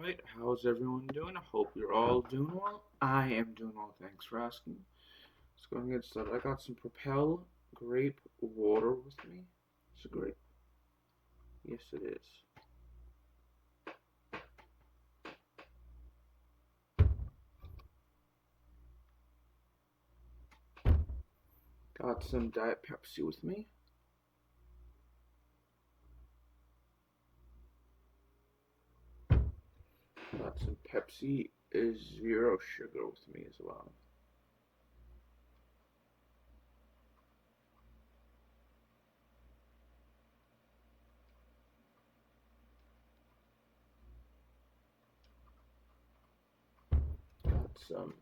Alright, how's everyone doing? I hope you're all doing well. I am doing well, thanks for asking. Let's go and get started. I got some Propel grape water with me. It's a grape. Yes, it is. Got some Diet Pepsi with me. Got some Pepsi Zero Sugar with me as well. Got some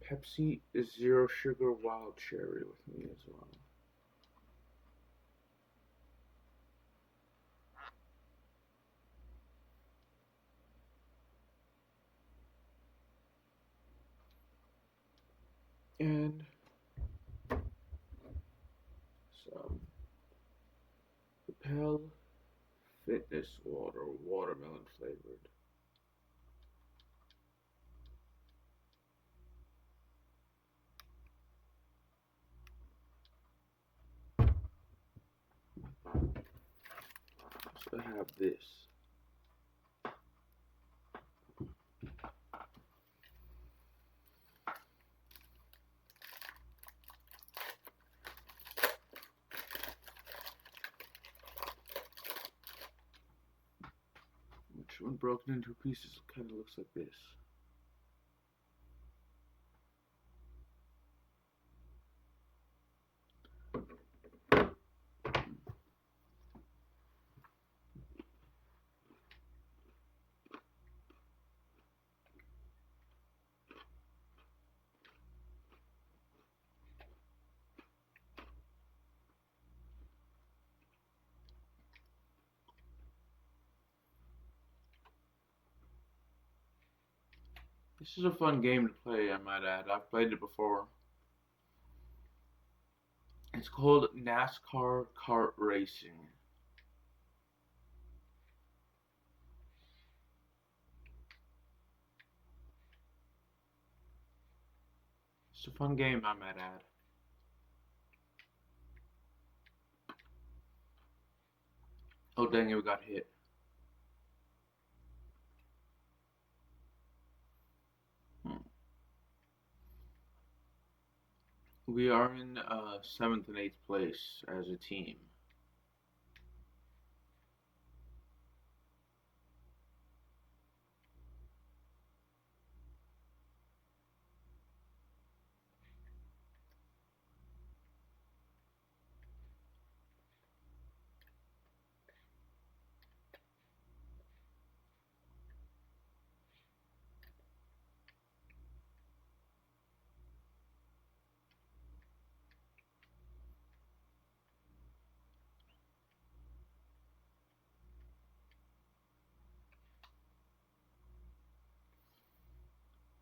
Pepsi Zero Sugar Wild Cherry with me as well. And some Propel Fitness Water, watermelon flavored. So I have this. Which when broken into pieces kind of looks like this. This is a fun game to play, I might add. I've played it before. It's called NASCAR Kart Racing. It's a fun game, I might add. Oh dang it, we got hit. We are in 7th and 8th place as a team.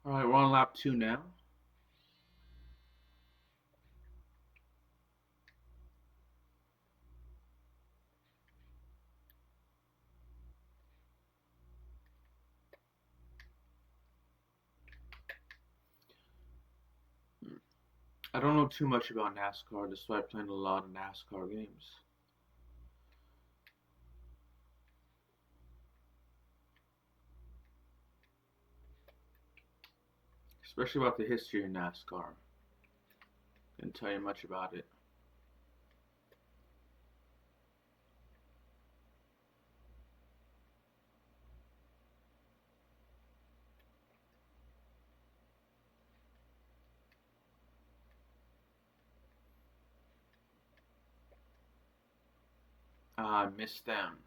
Alright, we're on lap 2 now. I don't know too much about NASCAR, despite playing a lot of NASCAR games. Especially about the history of NASCAR. Didn't tell you much about it. I missed them.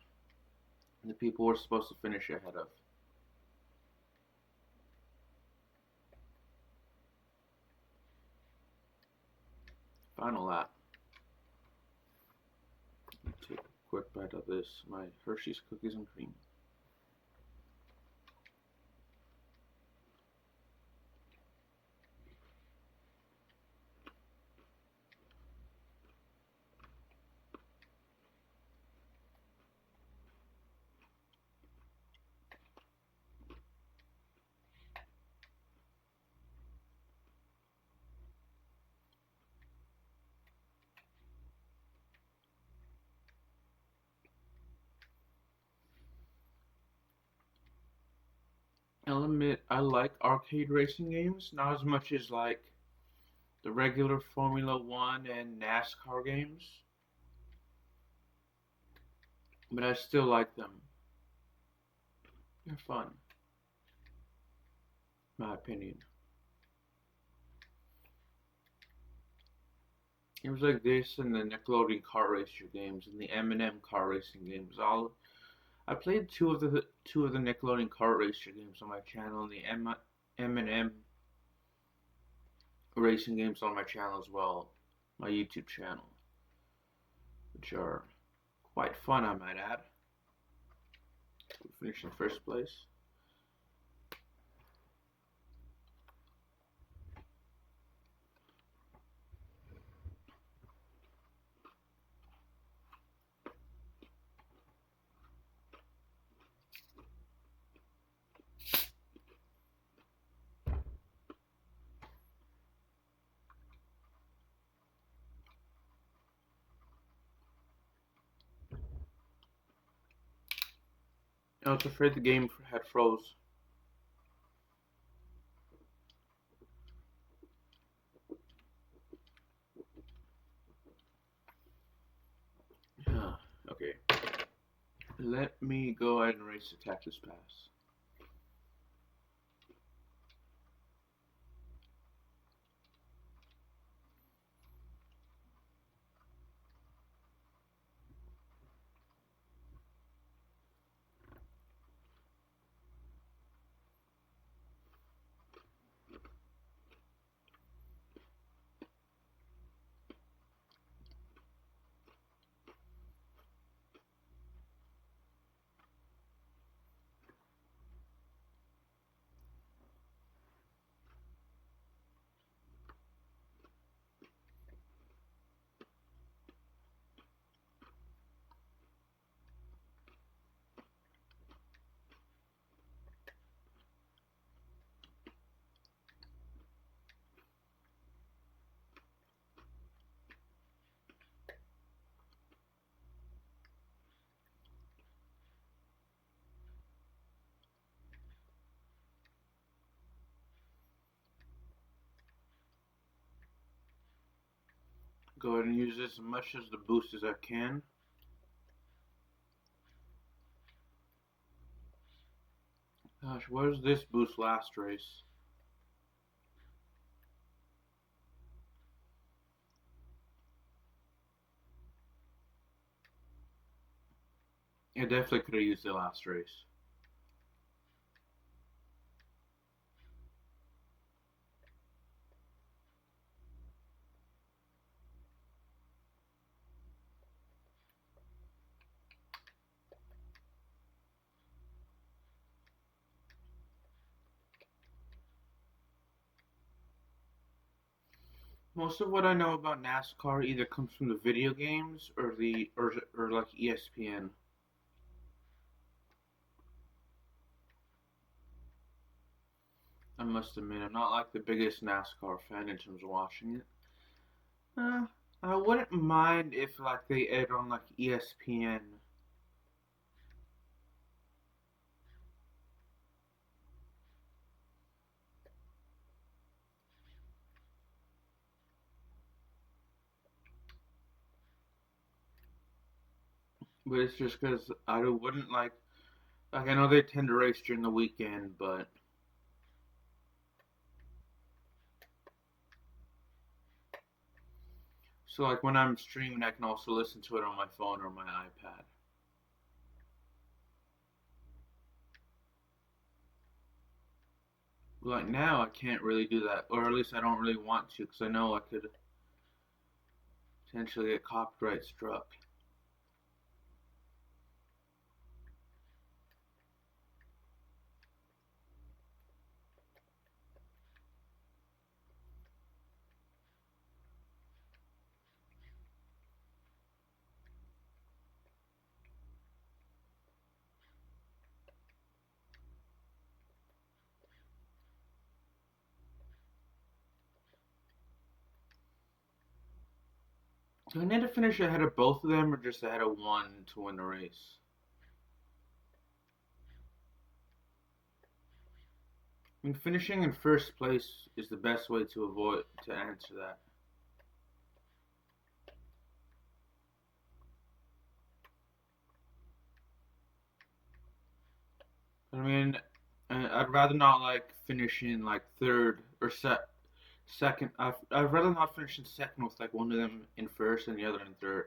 The people we're supposed to finish ahead of. Final lap. Take a quick bite of this, my Hershey's cookies and cream. I'll admit I like arcade racing games, not as much as like the regular Formula One and NASCAR games, but I still like them. They're fun, in my opinion. Games like this and the Nickelodeon Kart Racer games and the M&M Kart Racing games. I played two of the Nickelodeon Kart Racer games on my channel and the M&M racing games on my channel as well, my YouTube channel, which are quite fun, I might add. We finished in first place. I was afraid the game had froze. Okay. Let me go ahead and race the Texas Pass. Go ahead and use this as much as the boost as I can. Gosh, where's this boost last race? I definitely could have used it last race. Most of what I know about NASCAR either comes from the video games or like ESPN. I must admit, I'm not like the biggest NASCAR fan in terms of watching it. Uh, I wouldn't mind if like they aired on like ESPN. But it's just because I wouldn't like I know they tend to race during the weekend, but so like when I'm streaming, I can also listen to it on my phone or my iPad. Like now, I can't really do that, or at least I don't really want to, because I know I could potentially get copyright struck. Do I need to finish ahead of both of them, or just ahead of one to win the race? I mean, finishing in first place is the best way to answer that. I mean, I'd rather not like finish in like third or second. I'd rather not finish in second with like one of them in first and the other in third.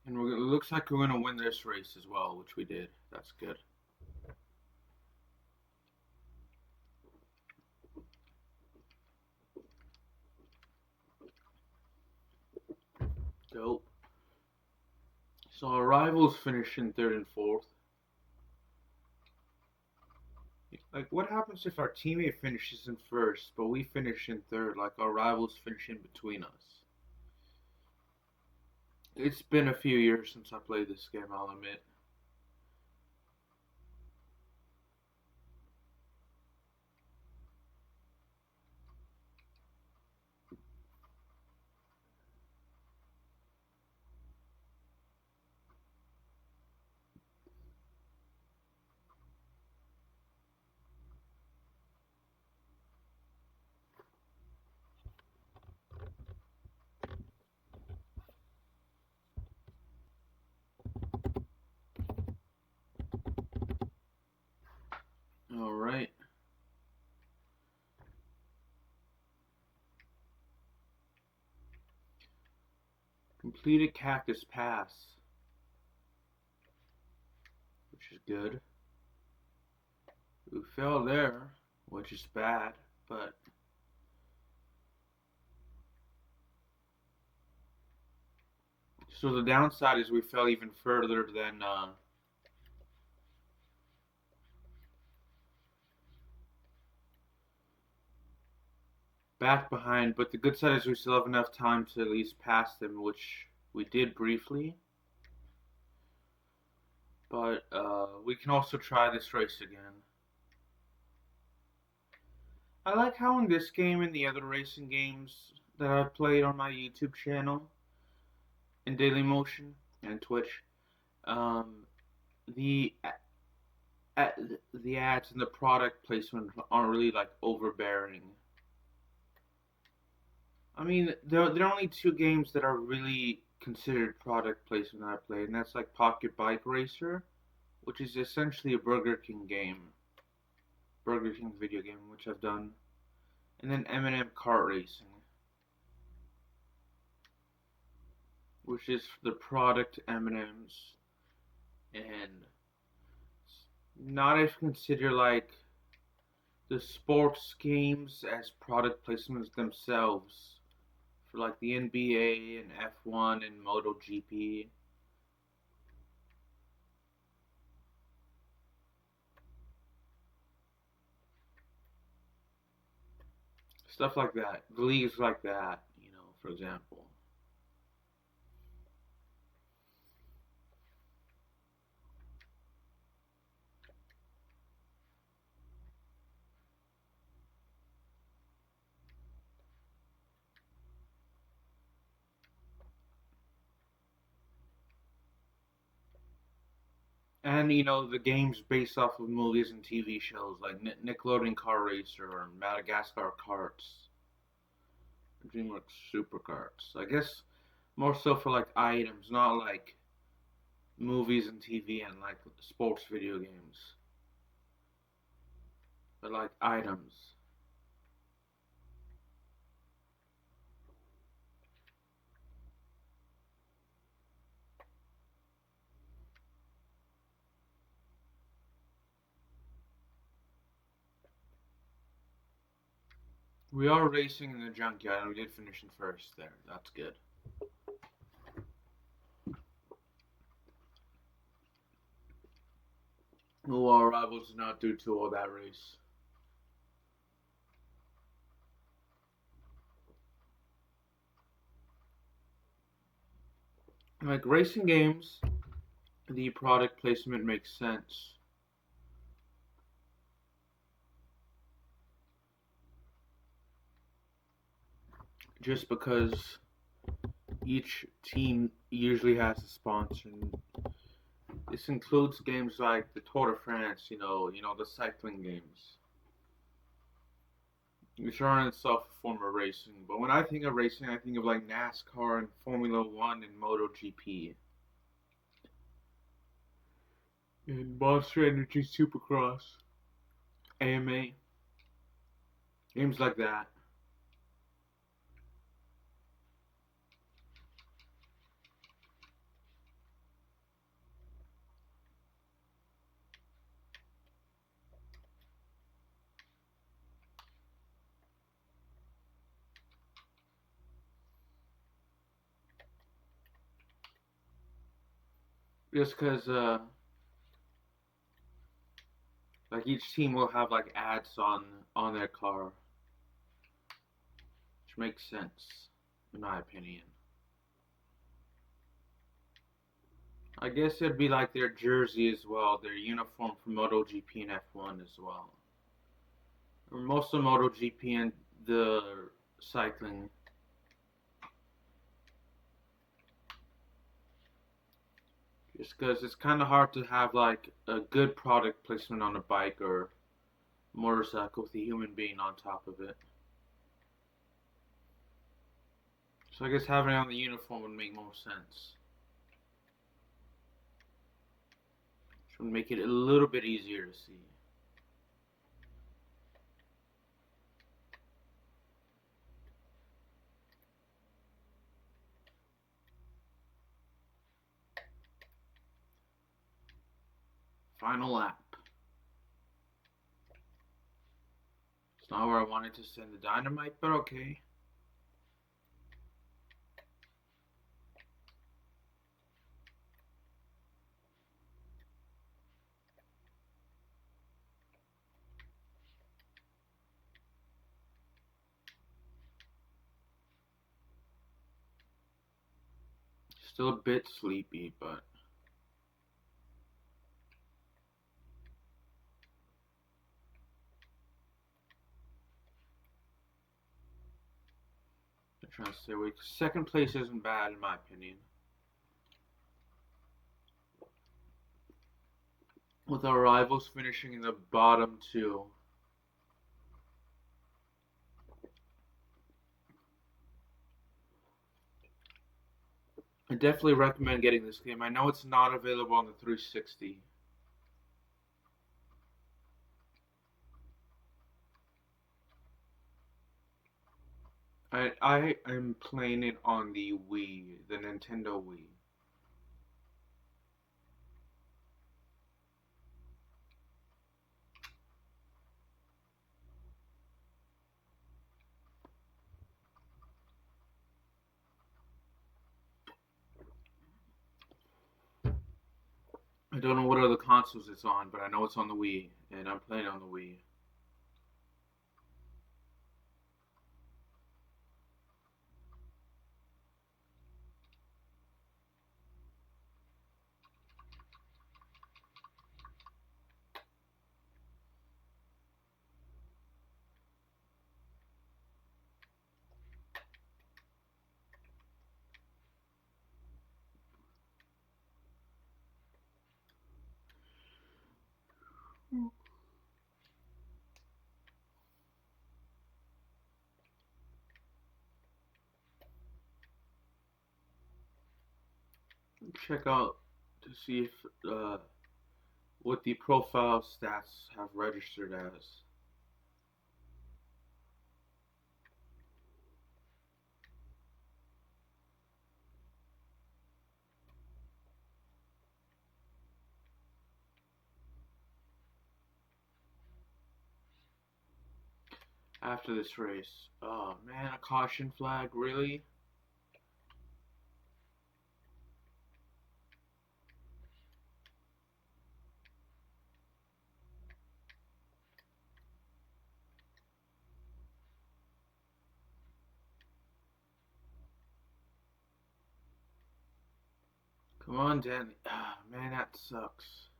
And it looks like we're gonna win this race as well, which we did. That's good. Dope. So our rivals finish in third and fourth. Like, what happens if our teammate finishes in first, but we finish in third? Like, our rivals finish in between us. It's been a few years since I played this game, I'll admit. Alright. Completed Cactus Pass, which is good. We fell there, which is bad, but so the downside is we fell even further than back behind. But the good side is we still have enough time to at least pass them, which we did briefly. But we can also try this race again. I like how in this game and the other racing games that I've played on my YouTube channel, in Dailymotion and Twitch, um, the the ads and the product placement aren't really like overbearing. I mean, there are only two games that are really considered product placement I played, and that's like Pocket Bike Racer, which is essentially a Burger King game, Burger King video game, which I've done, and then M&M Kart Racing, which is the product M&Ms, and not if consider like the sports games as product placements themselves for like the NBA and F1 and MotoGP. Stuff like that. The leagues like that, for example. And the games based off of movies and TV shows like Nickelodeon Car Racer or Madagascar Karts, DreamWorks Super Karts. I guess more so for like items, not like movies and TV and like sports video games, but like items. We are racing in the junkyard, and we did finish in first there. That's good. Who our rivals did not do too well that race. Like racing games, the product placement makes sense just because each team usually has a sponsor. And this includes games like the Tour de France, the cycling games, which are in itself a form of racing. But when I think of racing, I think of like NASCAR and Formula One and MotoGP and Monster Energy Supercross, AMA, games like that. Just because, like each team will have like ads on their car, which makes sense, in my opinion. I guess it'd be like their jersey as well, their uniform for MotoGP and F1 as well. Or most of MotoGP and the cycling. Just because it's kind of hard to have like a good product placement on a bike or motorcycle with a human being on top of it. So I guess having it on the uniform would make more sense. Which would make it a little bit easier to see. Final lap. It's not where I wanted to send the dynamite, but okay. Still a bit sleepy, but I'm trying to stay awake. Second place isn't bad in my opinion. With our rivals finishing in the bottom two. I definitely recommend getting this game. I know it's not available on the 360. I am playing it on the Wii, the Nintendo Wii. I don't know what other consoles it's on, but I know it's on the Wii, and I'm playing on the Wii. Check out to see if what the profile stats have registered as. After this race. Oh man, a caution flag, really? Come on, Danny. Ah, man, that sucks.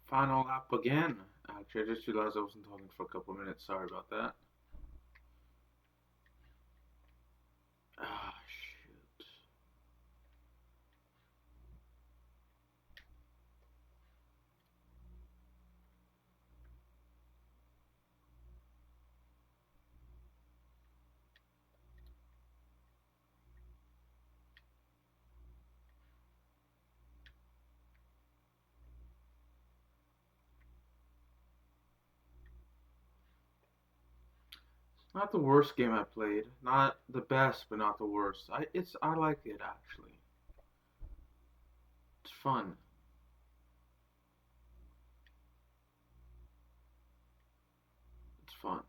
Final lap again. Actually, I just realized I wasn't talking for a couple of minutes. Sorry about that. Ah, shoot. Not the worst game I played. Not the best, but not the worst. I like it actually. It's fun. It's fun.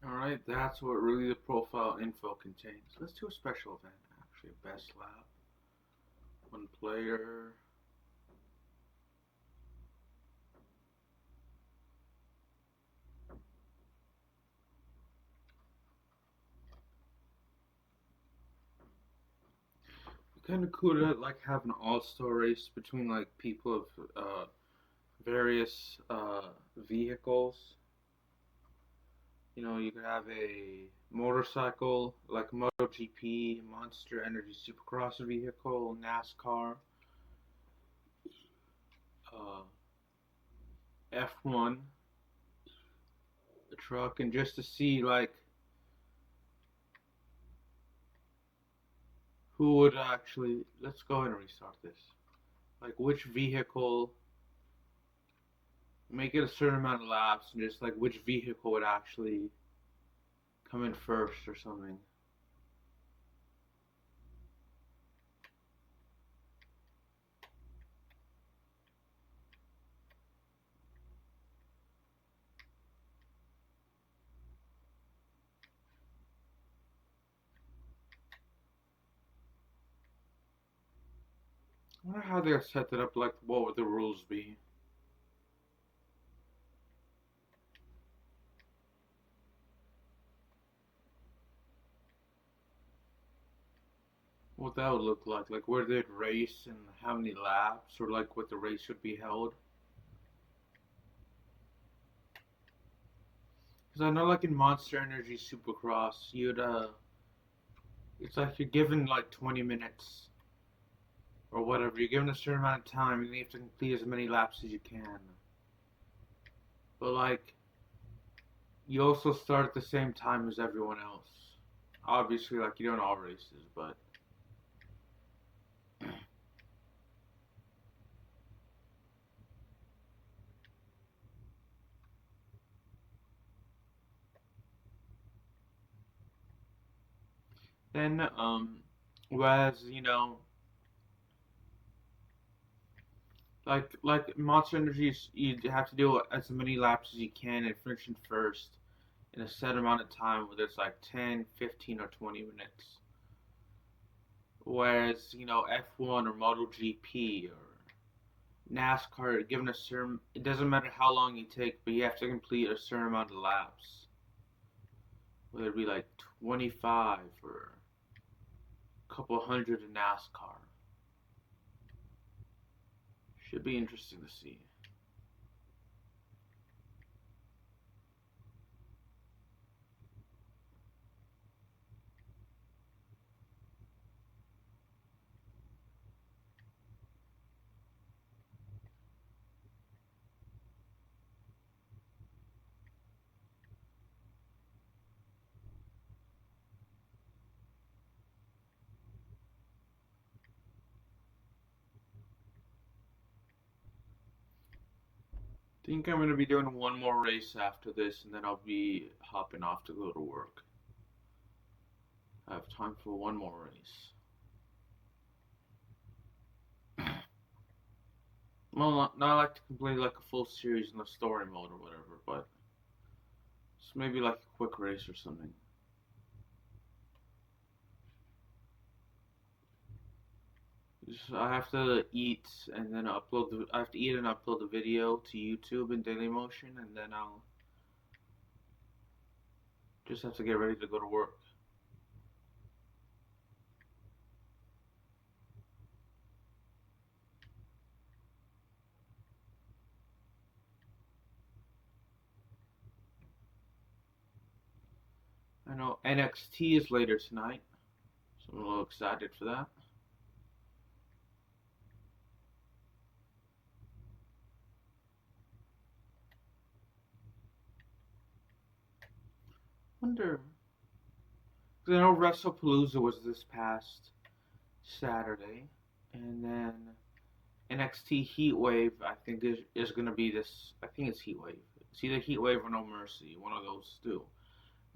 Alright, that's what really the profile info contains. Let's do a special event, actually. Best lap. One player. Kind of cool to like have an all-star race between like people of various vehicles. You know, you could have a motorcycle like MotoGP, Monster Energy Supercross vehicle, NASCAR, uh, F1, a truck, and just to see like who would actually. Let's go ahead and restart this. Like which vehicle, make it a certain amount of laps, and just like which vehicle would actually come in first or something. I wonder how they'll set it up. Like, what would the rules be? What that would look like where they'd race and how many laps, or like what the race would be held. Because I know, like in Monster Energy Supercross, it's like you're given like 20 minutes or whatever. You're given a certain amount of time, and you have to complete as many laps as you can. But like, you also start at the same time as everyone else. Obviously, like you don't all races, but then whereas like Monster Energy, you have to do as many laps as you can and finish in first in a set amount of time, whether it's like 10, 15, or 20 minutes. Whereas, F1 or MotoGP or NASCAR, given a certain, it doesn't matter how long you take, but you have to complete a certain amount of laps. Whether it be like 25 or a couple hundred in NASCAR. Should be interesting to see. Think I'm gonna be doing one more race after this, and then I'll be hopping off to go to work. I have time for one more race. Well, not like to complete like a full series in the story mode or whatever, but just maybe like a quick race or something. I have to eat and then I have to eat and upload the video to YouTube in Dailymotion, and then I'll just have to get ready to go to work. I know NXT is later tonight, so I'm a little excited for that. Wonder, because I know WrestlePalooza was this past Saturday, and then NXT Heatwave I think is gonna be this. I think it's Heatwave. It's either Heatwave or No Mercy, one of those two.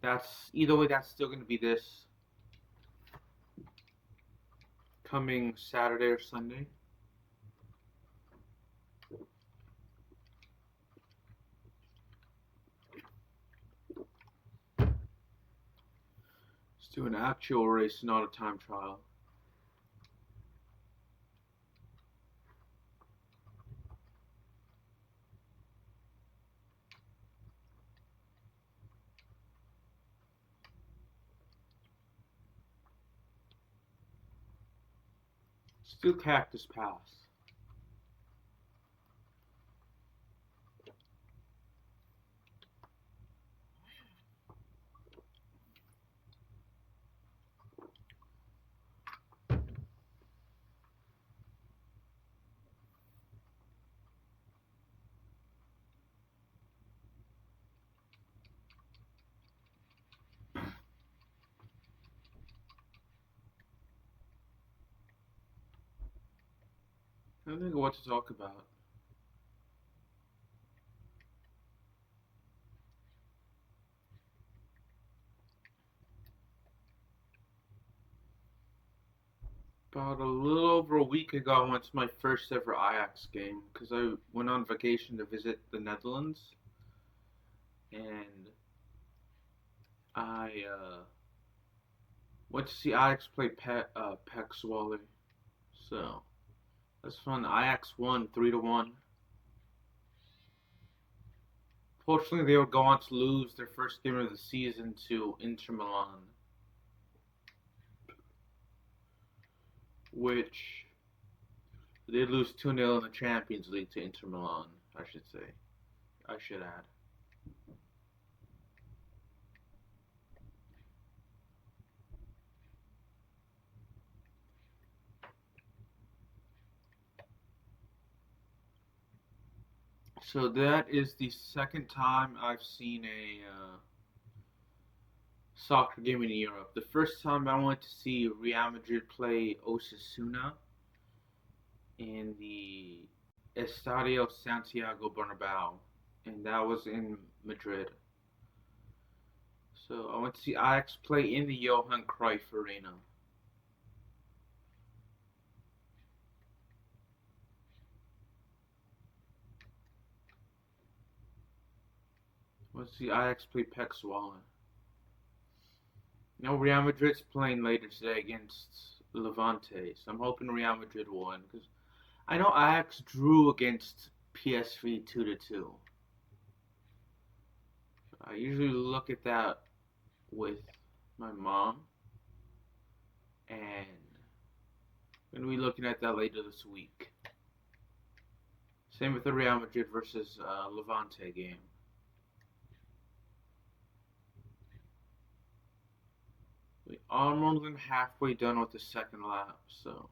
That's either way. That's still gonna be this coming Saturday or Sunday. Let's do an actual race, not a time trial. Let's do Cactus Pass. I don't think of what to talk about. About a little over a week ago, I went to my first ever Ajax game because I went on vacation to visit the Netherlands, and I went to see Ajax play Pek Zwolle. So that's fun. Ajax won 3-1. Fortunately, they would go on to lose their first game of the season to Inter Milan, which they lose 2-0 in the Champions League to Inter Milan, I should say. I should add. So that is the second time I've seen a soccer game in Europe. The first time I went to see Real Madrid play Osasuna in the Estadio Santiago Bernabeu, and that was in Madrid. So I went to see Ajax play in the Johan Cruyff Arena. I went to see Ajax play Pek Zwolle. Real Madrid's playing later today against Levante. So I'm hoping Real Madrid will win because I know Ajax drew against PSV 2-2. I usually look at that with my mom, and I'm gonna be looking at that later this week. Same with the Real Madrid versus Levante game. We are more than halfway done with the second lap, so.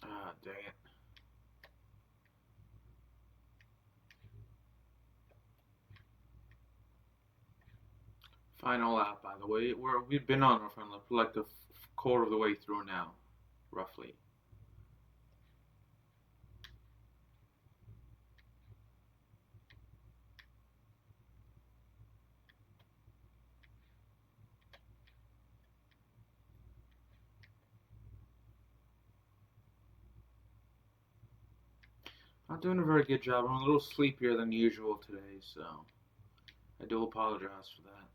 Ah, dang it. Final lap, by the way. We've been on our final lap for like the quarter of the way through now, roughly. Not doing a very good job. I'm a little sleepier than usual today, so I do apologize for that.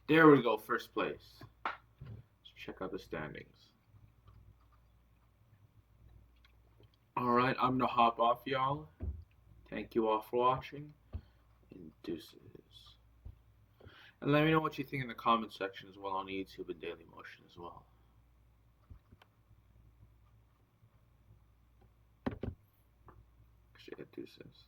There we go, first place. Let's check out the standings. Alright, I'm gonna hop off, y'all. Thank you all for watching, and deuces. And let me know what you think in the comment section as well on YouTube and Daily Motion as well. Deuces.